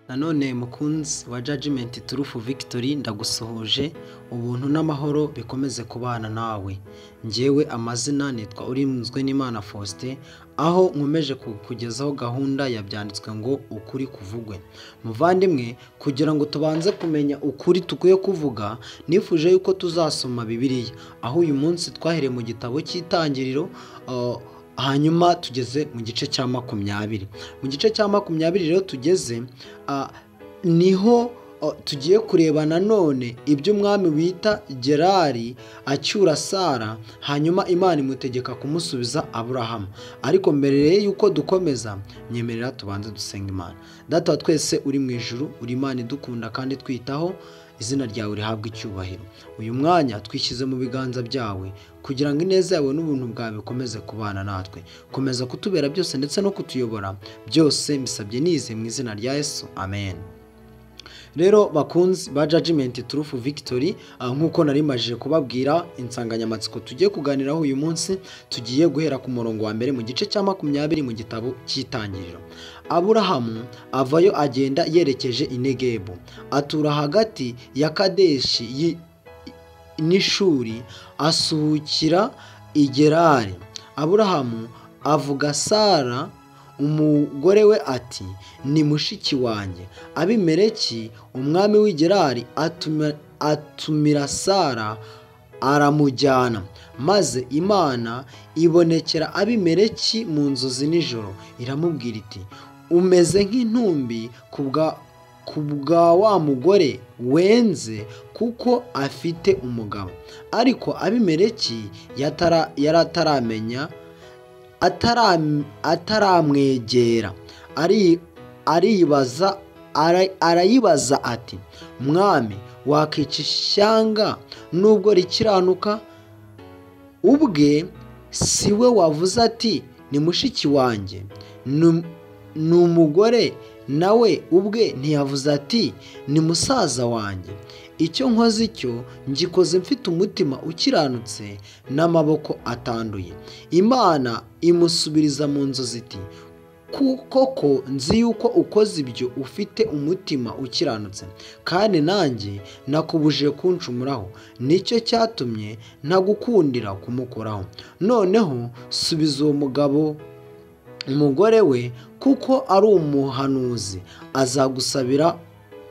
Nanone mukunzi wa Judgment Truth Victory ndagusuhuje ubuntu n'amahoro bikomeze kubana nawe. Njyewe amazina nitwa Urinzwe n'Imana Faustin, aho nkomeje kukugezaho gahunda yabyanditswe ngo ukuri kuvugwe. Muvandimwe, kugira ngo tubanze kumenya ukuri tukwiye kuvuga, nifuje yuko tuzasoma Bibiliya, aho uyu munsi twahereye mu gitabo cy'Itangiriro, hanyuma tugeze mu gice cya 20. Mu gice cya 20 rero tugeze niho tugiye kureba nanone ibyo umwami wita Gerari acyura Sara, hanyuma Imana imutegeka kumusubiza Aburahamu. Ariko mbere yuko dukomeza, nyemerera tubanze dusenga Imana. Data wa twese uri mu ijuru, uri Imana idukunda kandi twitaho, izina ryawe rihabwe icyubahiro. Uyu mwanya twishyize mu biganza byawe kugira ngo ineza yawe n'ubuntu bwawe bikomeze kubana natwe. Komeza kutubera byose ndetse no kutuyobora byose, mbisabye nize mu izina rya Yesu, amen. Rero bakunzi ba Judgment Truth Victory, nk'uko nari maje kubabwira, insanganyamatsiko tugiye kuganiraho uyu munsi tugiye guhera ku murongo wa mbere mu gice cya 20 mu gitabo cy'Itangiriro. Aburahamu avayo agenda yerekeje i Negebu, atura hagati ya Kadeshi n'Ishuri, asuhukira i Gerari. Aburahamu avuga Sara umugore we ati, ni mushiki wanjye. Abimeleki umwami w'i Gerari atumira Sara aramujyana, maze Imana ibonekera Abimeleki mu nzozi nijoro, iramubwira iti, umeze nk'intumbi ku bwa wa mugore wenze, kuko afite umugabo. Ariko Abimeleki yari ataramwegera, arayibaza ati, mwami, wakica ishyanga nubwo rikiranuka? Ubwe si we wavuze ati, ni mushiki wanjye? Ni umugore nawe ubwe ntiyavuze ati, ni musaza wanjye? Icyo nkoze icyo ngikoze mfite umutima ukiranutse n'amaboko atanduye. Imana imusubiriza mu nzozi iti, koko nzi yuko ukoze ibyo ufite umutima ukiranutse, kandi nanjye nakubujije kunshumuraho, nicyo cyatumye ntagukundira kumukoraho. Noneho subiza uwo mugabo umugore we, kuko ari umuhanuzi,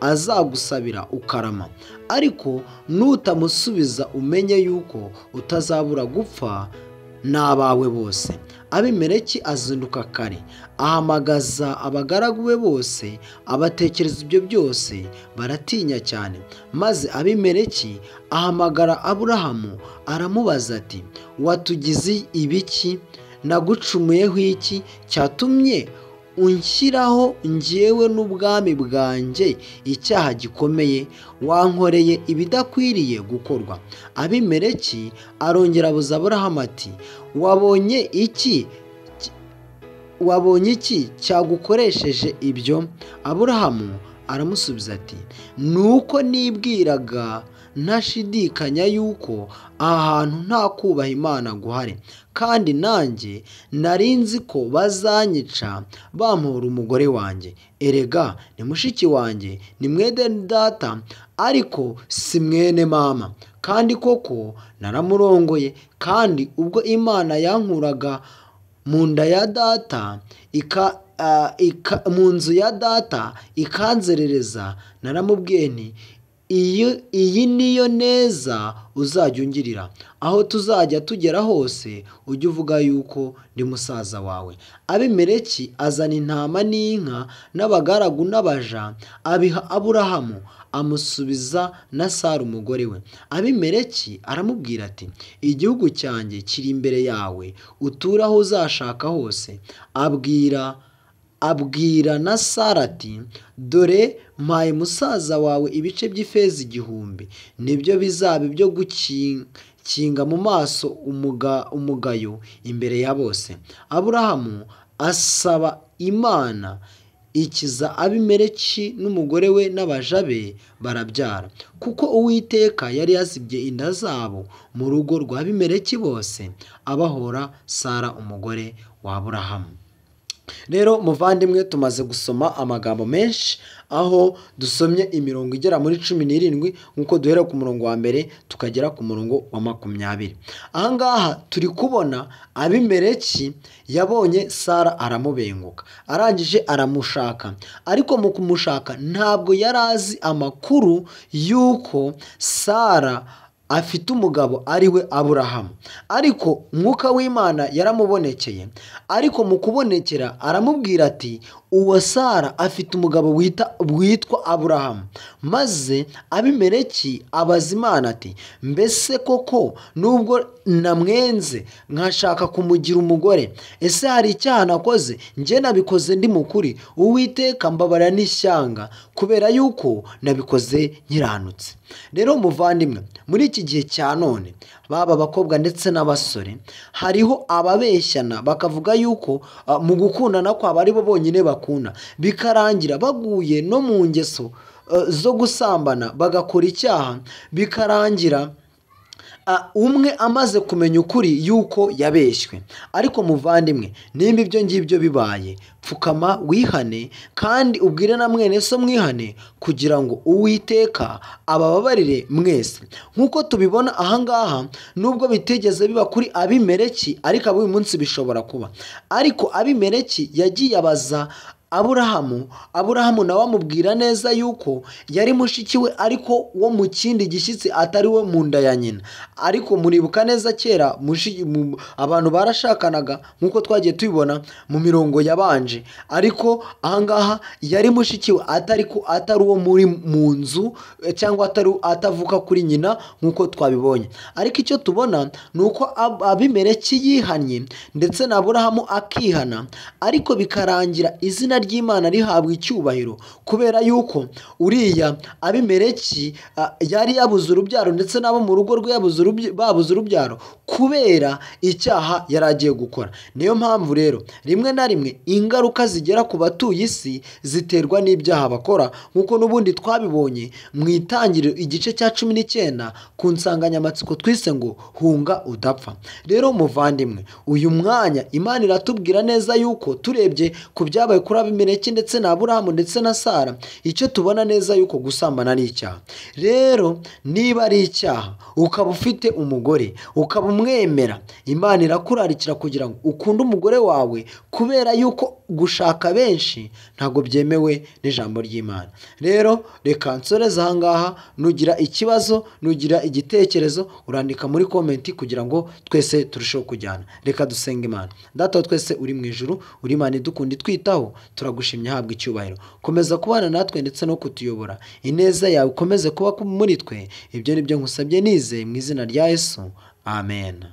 azagusabira ukarama. Ariko nutamusubiza umenye yuko utazabura gupfa n'abawe bose. Abimeleki azinduka kare, ahamagaza abagaragu be bose, abatekereza ibyo byose, baratinya cyane. Maze Abimeleki ahamagara Aburahamu aramubaza ati, watugize ibiki? Nagucumuyeho iki cyatumye unshyiraho njyewe n'ubwami bwanjye icyaha gikomeye? Wankoreye ibidakwiriye gukorwa. Abimeleki arongera abuza Aburahamu ati, wabonye iki cyagukoresheje ibyo? Aburahamu aramusubiza ati, nuko nibwiraga ntashidikanya yuko aha hantu nta kubaha Imana guhari, kandi nanjye nari nzi ko bazanyica bampora umugore wanjye. Erega ni mushiki wanjye, ni mwene data, ariko si mwene mama. Kandi koko naramurongoye, kandi ubwo Imana yankuraga mu nda ya data, mu nzu ya data ikanzerereza, naramubwiye nti, iyi niyo neza uzajya ungirira. Aho tuzajya tugera hose ujye uvuga yuko ndi musaza wawe. Abimeleki azana intama n'inka n'abagaragu n'abaja, abiha Aburahamu, amusubiza na Sara umugore we. Abimeleki aramubwira ati, igihugu cyanjye kiri imbere yawe, uture aho uzashaka hose. Abwira na Sara ati, dore mpaye musaza wawe ibice by'ifeza 1,000, nibyo bizaba ibyo gukinga mu maso umugayo imbere ya bose. Aburahamu asaba Imana, ikiza Abimeleki n'umugore we n'abaja be, barabyara, kuko Uwiteka yari yazibye inda zabo mu rugo rwa Abimeleki bose, abahora Sara umugore wa Aburahamu. Rero muvandimwe, tumaze gusoma amagambo menshi, aho dusomye imirongo igera muri 17 nk'uko duhera ku murongo wa mbere tukagera ku murongo wa 20. Ahangaha turi kubona Abimeleki yabonye Sara aramubenguka, arangije aramushaka, ariko mu kumushaka ntabwo yari azi amakuru y'uko Sara afite umugabo ari we Aburahamu. Ariko Mwuka w'Imana yaramubonekeye, ariko mu kubonekera aramubwira ati uwo Sara afite umugabo witwa Aburahamu. Maze Abimeleki abaza Imana ati mbese koko nubwo namwenze nkashaka kumugira umugore, ese hari icyaha nakoze? Njye nabikoze ndi mukuri, Uwiteka mbabarira n'ishyanga, kubera yuko nabikoze nkiranutse. Rero muvandimwe, muri iki gihe cya none, baba abakobwa ndetse n'abasore, hariho ababeshyana bakavuga yuko mu gukundana kwabo ari bo bonyine bakunda, bikarangira baguye no mu ngeso zo gusambana bagakora icyaha, bikarangira umwe amaze kumenya ukuri yuko yabeshywe. Ariko muvandimwe, nimba ibyo ngibyo bibaye, pfukama wihane kandi ubwire na mwene so mwihane, kugira ngo Uwiteka abababarire mwese. Nk'uko tubibona ahangaha, nubwo bitigeze biba kuri Abimeleki, ariko uyu munsi bishobora kuba. Ariko Abimeleki yagiye abaza Aburahamu nawe amubwira neza yuko yari mushiki we, ariko wo mu kindi gishyitsi, atari we mu nda ya nyina. Ariko muribuka neza kera abantu barashakanaga nk'uko twagiye tubibona mu mirongo yabanje, ariko ahangaha yari mushiki we, atari uwo muri mu nzu, cyangwa atavuka kuri nyina nk'uko twabibonye. Ariko icyo tubona ni uko Abimeleki yihannye ndetse na Aburahamu akihana, ariko bikarangira izina ry'Imana rihabwa icyubahiro, kubera yuko uriya Abimeleki yari yabuze urubyaro, ndetse n'abo mu rugo rwe babuze urubyaro kubera icyaha yari agiye gukora. Niyo mpamvu rero rimwe na rimwe ingaruka zigera ku batuye isi ziterwa n'ibyaha bakora, nk'uko n'ubundi twabibonye mu itangiriro igice cya 19 ku nsanganyamatsiko twise ngo hunga udapfa. Rero muvandimwe, uyu mwanya Imana iratubwira neza yuko turebye ku byabaye kuri Abimeleki ndetse na Aburahamu ndetse na Sara, icyo tubona neza yuko gusambana ari icyaha. Rero niba ari icyaha ukaba ufite umugore ukaba umwemera, Imana irakurarikira kugira ngo ukunde umugore wawe, kubera yuko gushaka benshi ntabwo byemewe n'ijambo ry'Imana. Rero reka nsoreze ahangaha, nugira ikibazo, nugira igitekerezo, urandika muri komenti kugira ngo twese turusheho kujyana. Reka dusenga Imana. Data wa twese uri mu ijuru, uri Imana idukunda itwitaho, turagushimye, habwa icyubahiro. Komeza kubana natwe ndetse no kutuyobora, ineza yawe ikomeze kuba muri twe. Ibyo ni byo nkusabye nizeye mu izina rya Yesu, amen.